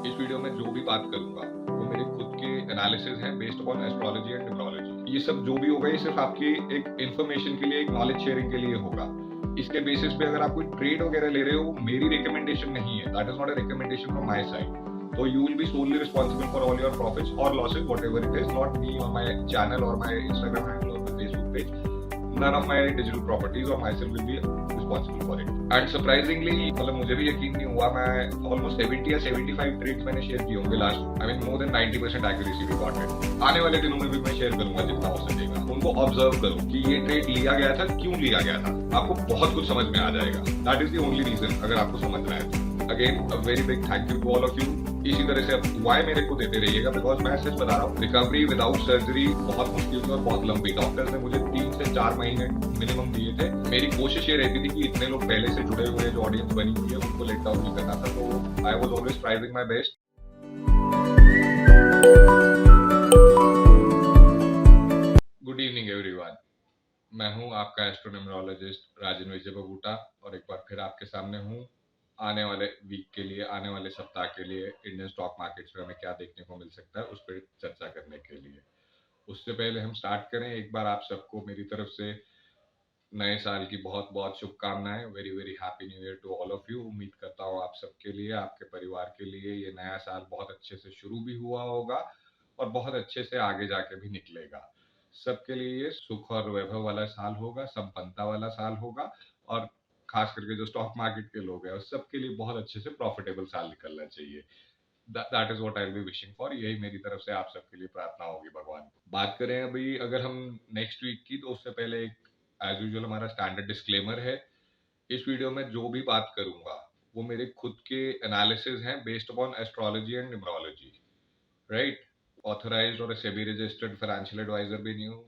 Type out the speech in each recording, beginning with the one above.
इस वीडियो में जो भी बात करूंगा वो मेरे खुद के एनालिसिस हैं based upon astrology and numerology. ये सब जो भी होगा ये सिर्फ आपकी एक इन्फॉर्मेशन के लिए, एक नॉलेज शेयरिंग के लिए होगा। इसके बेसिस पे अगर आप कोई ट्रेड वगैरह ले रहे हो, वो मेरी रिकमेंडेशन नहीं है। That is not a recommendation from my side. तो you will be solely responsible for all your profits और losses, whatever it is, not me और माय चैनल और माय इंस्टाग्राम हैंडल और my Facebook page. None of my digital properties or myself will be responsible for it. And surprisingly, मतलब मुझे भी यकीन नहीं हुआ, मैं almost 70 या 75 ट्रेड्स मैंने शेयर किए होंगे last. I mean more than 90% accuracy we got it. आने वाले दिनों में भी मैं शेयर करूंगा जितना हो सकेगा। उनको ऑब्जर्व करो कि ये ट्रेड लिया गया था, क्यों लिया गया था। आपको बहुत कुछ समझ में आ जाएगा। That is the only reason, अगर आपको समझना है तो। Again, a very big thank you to all of you. इसी तरह से आप दुआएं मेरे को देते रहिएगा, बिकॉज मैं सच बता रहा हूँ, रिकवरी विदाउट सर्जरी बहुत मुश्किल थी और बहुत लंबी। डॉक्टर्स ने मुझे 3 से 4 महीने मिनिमम दिए थे। मेरी कोशिश ये रहती थी कि इतने लोग पहले से जुड़े हुए जो ऑडियंस बनी हुई है उनको लेट डाउन नहीं करना था। तो I was always thriving my best. Good evening everyone, मैं हूँ आपका एस्ट्रोन्यूमरोलॉजिस्ट राजन विजय बबूटा, और एक बार फिर आपके सामने हूँ आने वाले वीक के लिए, आने वाले सप्ताह के लिए इंडियन स्टॉक मार्केट्स में हमें क्या देखने को मिल सकता है उस पर चर्चा करने के लिए। उससे पहले हम स्टार्ट करें, एक बार आप सबको मेरी तरफ से नए साल की बहुत बहुत शुभकामनाएं। Very very happy new year to all of you. उम्मीद करता हूँ आप सबके लिए, आपके परिवार के लिए ये नया साल बहुत अच्छे से शुरू भी हुआ होगा और बहुत अच्छे से आगे जाके भी निकलेगा। सबके लिए ये सुख और वैभव वाला साल होगा, संपन्नता वाला साल होगा, और खास करके जो स्टॉक मार्केट के लोग हैं उस सबके लिए बहुत अच्छे से प्रॉफिटेबल साल निकलना चाहिए। That is what I will be wishing for. यही मेरी तरफ से आप सबके लिए प्रार्थना होगी भगवान को। बात करें अभी अगर हम नेक्स्ट वीक की, तो उससे पहले एक एज यूजुअल हमारा स्टैंडर्ड डिस्क्लेमर है। इस वीडियो में जो भी बात करूंगा वो मेरे खुद के एनालिसिस हैं based upon astrology and numerology, right? Authorized or a SEBI registered financial advisor भी नहीं हूँ।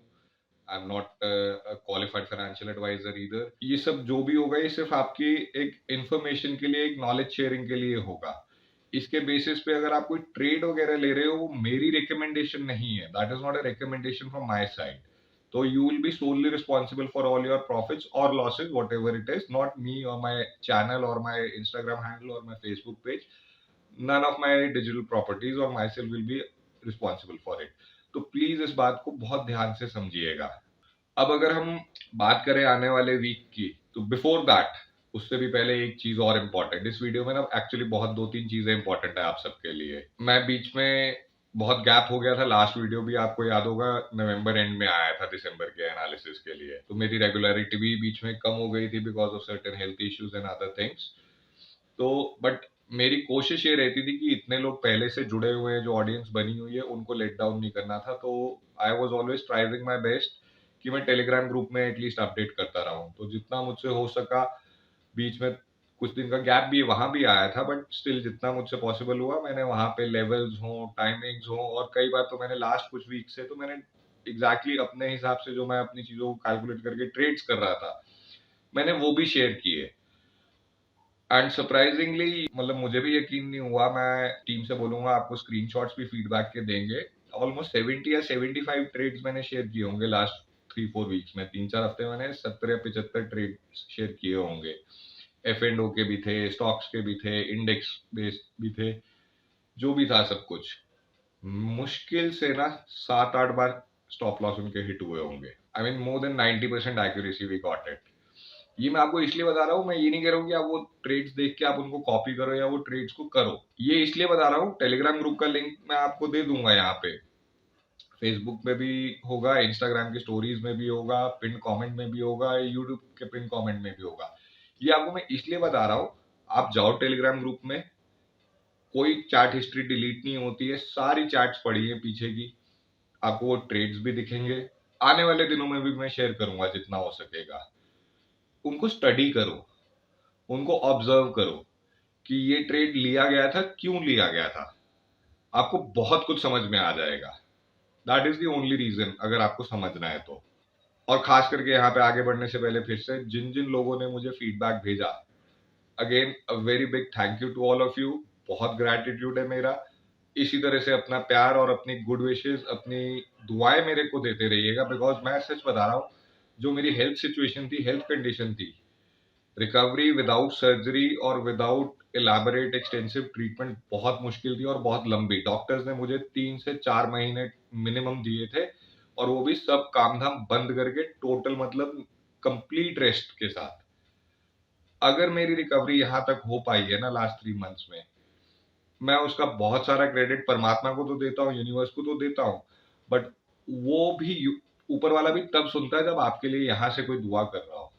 I am not qualified financial advisor either. ये सब जो भी होगा ये सिर्फ आपकी एक इंफॉर्मेशन के लिए, एक नॉलेज शेयरिंग के लिए होगा। इसके बेसिस पे अगर आप कोई ट्रेड वगैरह ले रहे हो, वो मेरी रिकमेंडेशन नहीं है। That is not a recommendation from my side. तो you will be solely responsible for all your profits और losses, whatever it is, not me और माई चैनल और माई इंस्टाग्राम हैंडल और my Facebook page. None of my digital properties और my self will be responsible for it. तो please इस बात को बहुत ध्यान से समझिएगा। अब अगर हम बात करें आने वाले वीक की, तो बिफोर दैट, उससे भी पहले एक चीज और इम्पोर्टेंट, इस वीडियो में ना एक्चुअली बहुत 2-3 चीजें इंपॉर्टेंट है आप सबके लिए। मैं बीच में बहुत गैप हो गया था, लास्ट वीडियो भी आपको याद होगा नवंबर एंड में आया था दिसंबर के एनालिसिस के लिए। तो मेरी रेगुलरिटी भी बीच में कम हो गई थी because of certain health issues and other things. तो बट मेरी कोशिश ये रहती थी कि इतने लोग पहले से जुड़े हुए हैं जो ऑडियंस बनी हुई है उनको लेट डाउन नहीं करना था। तो I was always thriving my best कि मैं टेलीग्राम ग्रुप में एटलीस्ट अपडेट करता रहा हूँ। तो जितना मुझसे हो सका, बीच में कुछ दिन का गैप भी वहां भी आया था, बट स्टिल जितना मुझसे पॉसिबल हुआ मैंने वहां पे लेवल्स हो, टाइमिंग्स हो, और कई बार तो मैंने लास्ट कुछ वीक से तो मैंने एग्जैक्टली अपने हिसाब से जो मैं अपनी चीजों को कैलकुलेट करके ट्रेड्स कर रहा था, मैंने वो भी शेयर किए। एंड सरप्राइजिंगली, मतलब मुझे भी यकीन नहीं हुआ, मैं टीम से बोलूंगा आपको स्क्रीनशॉट्स भी फीडबैक के देंगे। ऑलमोस्ट 70 या 75 ट्रेड्स मैंने शेयर किए होंगे लास्ट 3-4 वीक्स में। 3-4 हफ्ते मैंने 70 या 75 ट्रेड शेयर किए होंगे। F&O के भी थे, स्टॉक्स के भी थे, इंडेक्स बेस्ड भी थे, जो भी था सब कुछ। मुश्किल से ना 7-8 बार स्टॉप लॉस उनके हिट हुए होंगे। I mean more than 90% accuracy we got it. ये मैं आपको इसलिए बता रहा हूँ, मैं ये नहीं कह रहा हूँ कि आप वो ट्रेड्स देख के आप उनको कॉपी करो या वो ट्रेड्स को करो। ये इसलिए बता रहा हूँ, टेलीग्राम ग्रुप का लिंक मैं आपको दे दूंगा यहाँ पे, फेसबुक में भी होगा, इंस्टाग्राम की स्टोरीज में भी होगा, पिन कमेंट में भी होगा, यूट्यूब के पिन कमेंट में भी होगा। ये आपको मैं इसलिए बता रहा हूँ, आप जाओ टेलीग्राम ग्रुप में, कोई चैट हिस्ट्री डिलीट नहीं होती है, सारी चैट्स पड़ी है पीछे की, आपको वो ट्रेड्स भी दिखेंगे। आने वाले दिनों में भी मैं शेयर करूंगा जितना हो सकेगा। उनको स्टडी करो, उनको ऑब्जर्व करो कि ये ट्रेड लिया गया था, क्यों लिया गया था। आपको बहुत कुछ समझ में आ जाएगा। That is the only reason, अगर आपको समझना है तो। और खास करके यहाँ पे आगे बढ़ने से पहले फिर से जिन जिन लोगों ने मुझे फीडबैक भेजा, again a very big thank you to all of you. बहुत ग्रैटिट्यूड है मेरा। इसी तरह से अपना प्यार और अपनी गुड विशेस, अपनी दुआएं मेरे को देते रहिएगा, बिकॉज मैं सच बता रहा हूँ, जो मेरी हेल्थ सिचुएशन थी, हेल्थ कंडीशन थी, रिकवरी विदाउट सर्जरी और विदाउट इलैबोरेट एक्सटेंसिव ट्रीटमेंट बहुत मुश्किल थी और बहुत लंबी। डॉक्टर्स ने मुझे 3 से 4 महीने मिनिमम दिए थे, और वो भी सब काम धाम बंद करके, टोटल मतलब कंप्लीट रेस्ट के साथ। अगर मेरी रिकवरी यहाँ तक हो पाई है ना लास्ट 3 मंथ्स में, मैं उसका बहुत सारा क्रेडिट परमात्मा को तो देता हूँ, यूनिवर्स को तो देता हूँ, बट वो भी ऊपर वाला भी तब सुनता है जब आपके लिए यहाँ से कोई दुआ कर रहा हो।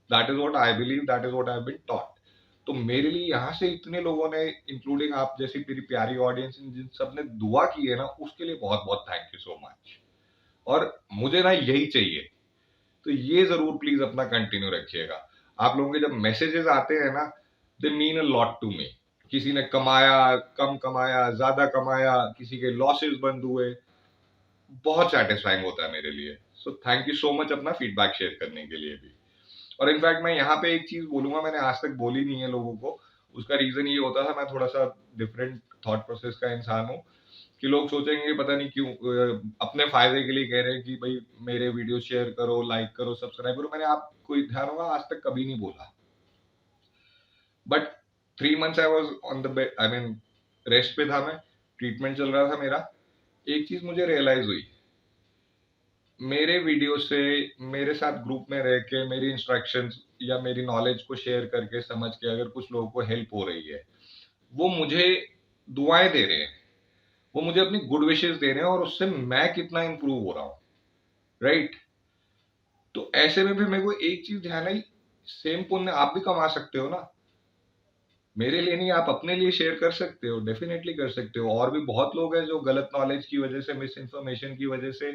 That is what I believe, that is what I have been taught. तो मेरे लिए यहाँ से इतने लोगों ने, इंक्लूडिंग आप जैसी मेरी प्यारी ऑडियंस, जिन सब ने दुआ की है ना, उसके लिए बहुत बहुत थैंक यू सो मच। और मुझे ना यही चाहिए, तो ये जरूर प्लीज अपना कंटिन्यू रखिएगा। आप लोगों के जब मैसेजेस आते हैं ना, they mean a lot to me. किसी ने कमाया, कम कमाया, ज्यादा कमाया, किसी के लॉसेस बंद हुए, बहुत सेटिस्फाइंग होता है मेरे लिए। So thank you so much अपना फीडबैक शेयर करने के लिए भी। और इनफैक्ट मैं यहाँ पे एक चीज बोलूंगा, मैंने आज तक बोली नहीं है लोगों को। उसका रीजन ये होता था, मैं थोड़ा सा डिफरेंट थॉट प्रोसेस का इंसान हूँ, कि लोग सोचेंगे पता नहीं क्यों अपने फायदे के लिए कह रहे हैं कि भाई मेरे वीडियो शेयर करो, लाइक करो, सब्सक्राइब करो। मैंने आपको ध्यान होगा आज तक कभी नहीं बोला। But 3 months I was on the bed, I mean rest पे था मैं, ट्रीटमेंट चल रहा था मेरा। एक चीज मुझे रियलाइज हुई, मेरे वीडियो से, मेरे साथ ग्रुप में रह के, मेरी इंस्ट्रक्शंस या मेरी नॉलेज को शेयर करके, समझ के अगर कुछ लोगों को हेल्प हो रही है, वो मुझे दुआएं दे रहे हैं, वो मुझे अपनी गुड विशेस दे रहे हैं, और उससे मैं कितना इंप्रूव हो रहा हूँ, राइट? तो ऐसे में भी मेरे को एक चीज ध्यान आई, सेम पुण्य आप भी कमा सकते हो ना। मेरे लिए नहीं, आप अपने लिए शेयर कर सकते हो, डेफिनेटली कर सकते हो। और भी बहुत लोग हैं जो गलत नॉलेज की वजह से, मिस इन्फॉर्मेशन की वजह से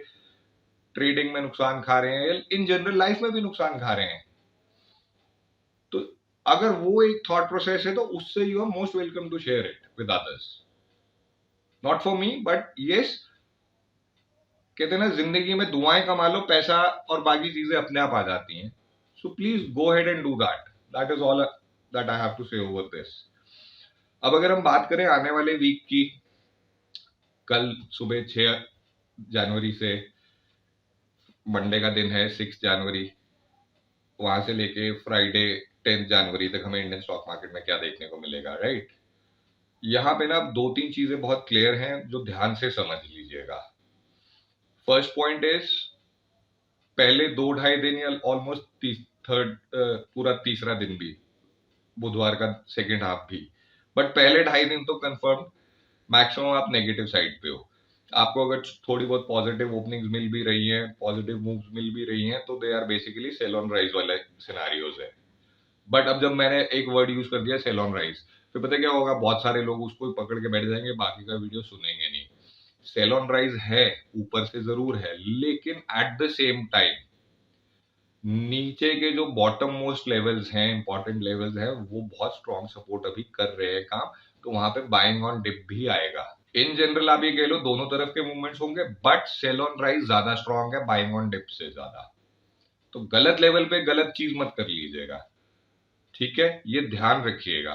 ट्रेडिंग में नुकसान खा रहे हैं, या इन जनरल लाइफ में भी नुकसान खा रहे हैं। तो अगर वो एक थॉट प्रोसेस है, तो उससे you are most welcome to share it with others, not for me but yes. कहते हैं ना, जिंदगी में दुआएं कमा लो, पैसा और बाकी चीजें अपने आप आ जाती हैं। So please go ahead and do that. That is all that I have to say over this. अब अगर हम बात करें आने वाले वीक की, कल सुबह 6 जनवरी से मंडे का दिन है 6 जनवरी, वहां से लेके फ्राइडे 10 जनवरी तक हमें इंडियन स्टॉक मार्केट में क्या देखने को मिलेगा, राइट? यहाँ पे ना 2-3 चीजें बहुत क्लियर हैं जो ध्यान से समझ लीजिएगा। फर्स्ट पॉइंट इज, पहले 2-2.5 दिन या ऑलमोस्ट थर्ड, पूरा तीसरा दिन भी, बुधवार का सेकेंड हाफ भी, बट पहले 2.5 दिन तो कंफर्म मैक्सिमम आप नेगेटिव साइड पे हो। आपको अगर थोड़ी बहुत पॉजिटिव ओपनिंग्स मिल भी रही हैं, पॉजिटिव मूव्स मिल भी रही हैं, तो they are basically sell on rise वाले सिनेरियोज है। बट अब जब मैंने एक वर्ड यूज कर दिया, सेल ऑन राइज, फिर पता क्या होगा, बहुत सारे लोग उसको पकड़ के बैठ जाएंगे, बाकी का वीडियो सुनेंगे नहीं। सेल ऑन राइज है, ऊपर से जरूर है, लेकिन एट द सेम टाइम नीचे के जो बॉटम मोस्ट लेवल्स हैं, इंपॉर्टेंट लेवल्स हैं, वो बहुत स्ट्रॉन्ग सपोर्ट अभी कर रहे हैं काम। तो वहां पे बाइंग ऑन डिप भी आएगा। इन जनरल आप ये कह लो दोनों तरफ के मूवमेंट्स होंगे, बट सेल ऑन राइज ज्यादा स्ट्रॉन्ग है बाइंग ऑन डिप से ज्यादा। तो गलत लेवल पे गलत चीज मत कर लीजिएगा, ठीक है? ये ध्यान रखिएगा।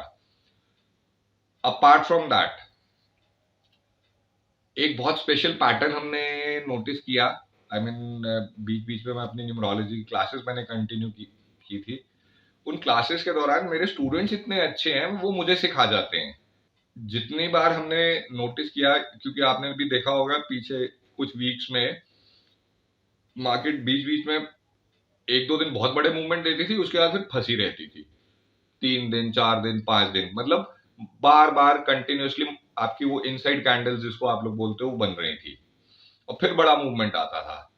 अपार्ट फ्रॉम दैट, एक बहुत स्पेशल पैटर्न हमने नोटिस किया। आई मीन बीच बीच में मैं अपनी न्यूमरोलॉजी की क्लासेस मैंने कंटिन्यू की थी। उन क्लासेस के दौरान मेरे स्टूडेंट्स इतने अच्छे हैं, वो मुझे सिखा जाते हैं। जितनी बार हमने नोटिस किया, क्योंकि आपने भी देखा होगा पीछे कुछ वीक्स में मार्केट बीच बीच में 1-2 दिन बहुत बड़े मूवमेंट देती थी, उसके बाद फिर फंसी रहती थी। 3 दिन, 4 दिन, 5 दिन, मतलब बार बार कंटिन्यूअसली आपकी वो इनसाइड कैंडल्स जिसको आप लोग बोलते हो वो बन रही थी, और फिर बड़ा मूवमेंट आता था।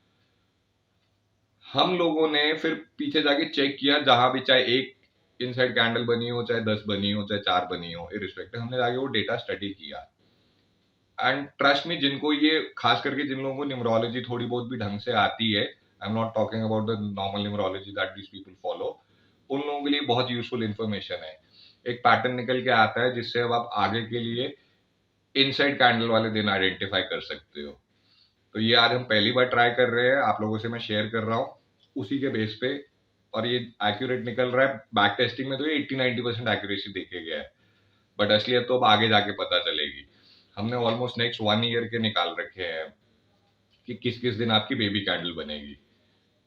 हम लोगों ने फिर पीछे जाके चेक किया, जहां भी चाहे एक इनसाइड कैंडल बनी हो, चाहे 10 बनी हो, चाहे 4 बनी हो, इरिस्पेक्टिव, हमने जाके वो डेटा स्टडी किया। एंड ट्रस्ट मी, जिनको ये, खास करके जिन लोगों को न्यूमरोलॉजी थोड़ी बहुत भी ढंग से आती है, आई am not talking about the normal numerology that this people follow, उन लोगों के लिए बहुत यूजफुल इंफॉर्मेशन है। एक पैटर्न निकल के आता है जिससे अब आप आगे के लिए इनसाइड कैंडल वाले दिन आइडेंटिफाई कर सकते हो। तो ये आज हम पहली बार ट्राई कर रहे हैं, आप लोगों से मैं शेयर कर रहा हूँ उसी के बेस पे, और ये एक्यूरेट निकल रहा है। बैक टेस्टिंग में तो ये 80-90% एक्यूरेसी देखे गया है, बट असलियत तो अब आगे जाके पता चलेगी। हमने ऑलमोस्ट नेक्स्ट 1 ईयर के निकाल रखे हैं कि किस किस दिन आपकी बेबी कैंडल बनेगी।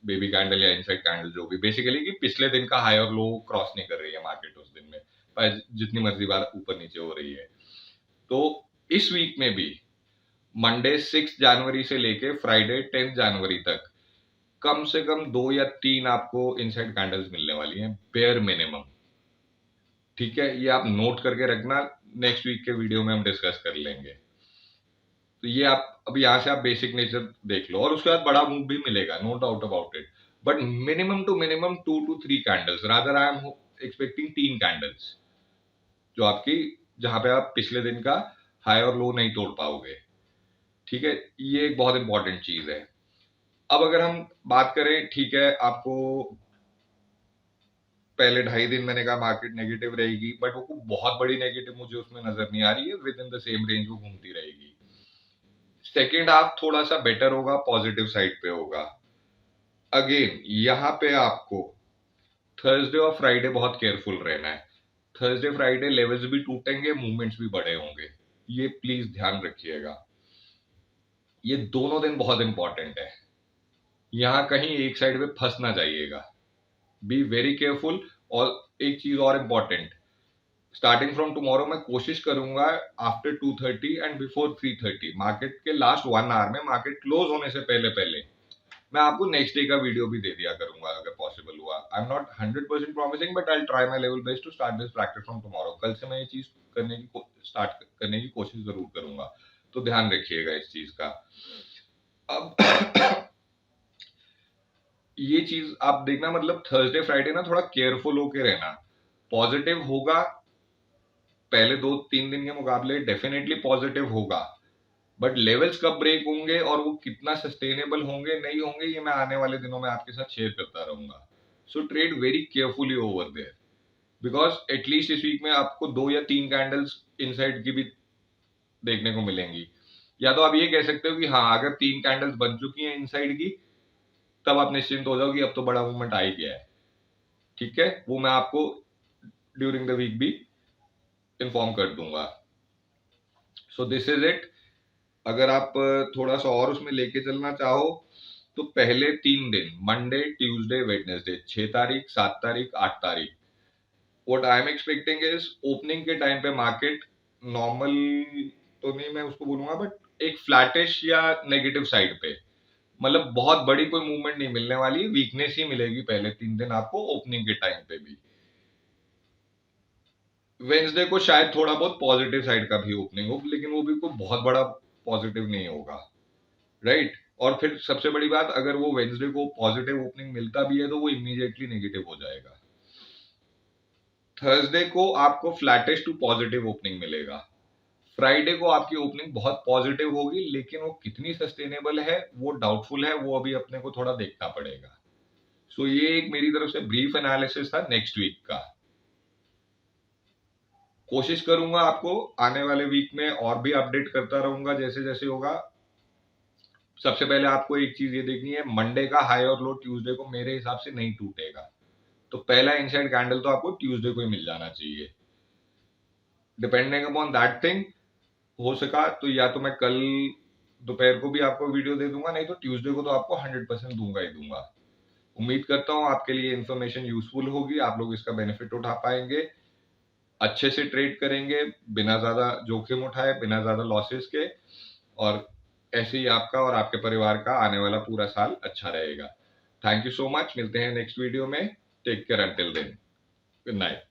बेबी कैंडल या इनसाइड कैंडल जो भी, बेसिकली कि पिछले दिन का हाई और लो क्रॉस नहीं कर रही है मार्केट उस दिन में, पर जितनी मर्जी बार ऊपर नीचे हो रही है। तो इस वीक में भी मंडे 6 जनवरी से लेके फ्राइडे 10 जनवरी तक कम से कम 2 या 3 आपको इनसाइड कैंडल्स मिलने वाली हैं, बेयर मिनिमम। ठीक है, ये आप नोट करके रखना, नेक्स्ट वीक के वीडियो में हम डिस्कस कर लेंगे। तो ये आप अब यहाँ से आप बेसिक नेचर देख लो, और उसके बाद बड़ा मूव भी मिलेगा, no doubt about it, but minimum to minimum 2 to 3 candles, rather I am expecting 3 candles, जो आपकी जहां पे आप पिछले दिन का हाई और लो नहीं तोड़ पाओगे। ठीक है, ये एक बहुत इंपॉर्टेंट चीज है। अब अगर हम बात करें, ठीक है, आपको पहले 2.5 दिन मैंने कहा मार्केट नेगेटिव रहेगी, बट वो बहुत बड़ी नेगेटिव मुझे उसमें नजर नहीं आ रही है, with in the same range वो घूमती रहेगी। सेकेंड हाफ थोड़ा सा बेटर होगा, पॉजिटिव साइड पे होगा। अगेन यहाँ पे आपको थर्सडे और फ्राइडे बहुत केयरफुल रहना है। थर्सडे फ्राइडे लेवल्स भी टूटेंगे, मूवमेंट्स भी बड़े होंगे, ये प्लीज ध्यान रखिएगा। ये दोनों दिन बहुत इंपॉर्टेंट है, यहां कहीं एक साइड पे फंस ना जाइएगा, बी वेरी केयरफुल। और एक चीज और इंपॉर्टेंट, स्टार्टिंग फ्रॉम टुमारो मैं कोशिश करूंगा आफ्टर 2:30 एंड बिफोर 3:30, मार्केट के लास्ट 1 आवर में, मार्केट क्लोज होने से पहले पहले मैं आपको नेक्स्ट डे का वीडियो भी दे दिया करूंगा अगर पॉसिबल हुआ। I am not 100% promising, but I try my level best to start this practice from tomorrow. कल से मैं ये चीज स्टार्ट करने की कोशिश जरूर करूंगा, तो ध्यान रखिएगा इस चीज का। अब ये चीज आप देखना, मतलब थर्सडे फ्राइडे ना थोड़ा केयरफुल होके रहना। पॉजिटिव होगा, पहले 2-3 दिन के मुकाबले डेफिनेटली पॉजिटिव होगा, बट लेवल्स कब ब्रेक होंगे और वो कितना सस्टेनेबल होंगे नहीं होंगे, ये मैं आने वाले दिनों में आपके साथ शेयर करता रहूंगा। So trade very carefully over there, because at least इस वीक में आपको 2 या 3 कैंडल्स इनसाइड की भी देखने को मिलेंगी। या तो आप ये कह सकते हो कि हाँ, अगर 3 कैंडल्स बन चुकी हैं इनसाइड की, तब आप निश्चिंत हो जाओ कि अब तो बड़ा मूवमेंट आ ही गया है। ठीक है, वो मैं आपको ड्यूरिंग द वीक भी इन्फॉर्म कर दूंगा। So this is it. अगर आप थोड़ा सा और उसमें लेके चलना चाहो, तो पहले 3 दिन मंडे ट्यूसडे वेडनेसडे 6 तारीख 7 तारीख 8 तारीख, what I am expecting is opening के टाइम पे मार्केट नॉर्मल तो नहीं मैं उसको बोलूंगा, बट एक फ्लैटिश या नेगेटिव साइड पे, मतलब बहुत बड़ी कोई मूवमेंट नहीं मिलने वाली, वीकनेस ही मिलेगी पहले 3 दिन आपको ओपनिंग के टाइम पे भी। वेंसडे को शायद थोड़ा बहुत पॉजिटिव साइड का भी ओपनिंग हो, लेकिन वो भी कोई बहुत बड़ा पॉजिटिव नहीं होगा, राइट। और फिर सबसे बड़ी बात, अगर वो वेंसडे को पॉजिटिव ओपनिंग मिलता भी है तो वो इमीडिएटली नेगेटिव हो जाएगा। थर्सडे को आपको फ्लैटिश टू पॉजिटिव ओपनिंग मिलेगा। फ्राइडे को आपकी ओपनिंग बहुत पॉजिटिव होगी, लेकिन वो कितनी सस्टेनेबल है वो डाउटफुल है, वो अभी अपने को थोड़ा देखना पड़ेगा। सो ये एक मेरी तरफ से ब्रीफ एनालिसिस था नेक्स्ट वीक का। कोशिश करूंगा आपको आने वाले वीक में और भी अपडेट करता रहूंगा जैसे जैसे होगा। सबसे पहले आपको एक चीज ये देखनी है, मंडे का हाई और लो ट्यूसडे को मेरे हिसाब से नहीं टूटेगा, तो पहला इनसाइड कैंडल तो आपको ट्यूसडे को ही मिल जाना चाहिए। डिपेंडिंग अपॉन दैट थिंग, हो सका तो या तो मैं कल दोपहर को भी आपको वीडियो दे दूंगा, नहीं तो ट्यूसडे को तो आपको 100% दूंगा ही दूंगा। उम्मीद करता हूं आपके लिए इन्फॉर्मेशन यूजफुल होगी, आप लोग इसका बेनिफिट उठा पाएंगे, अच्छे से ट्रेड करेंगे, बिना ज्यादा जोखिम उठाए, बिना ज्यादा लॉसेस के, और ऐसे ही आपका और आपके परिवार का आने वाला पूरा साल अच्छा रहेगा। थैंक यू सो मच, मिलते हैं नेक्स्ट वीडियो में। Take care until then, good night.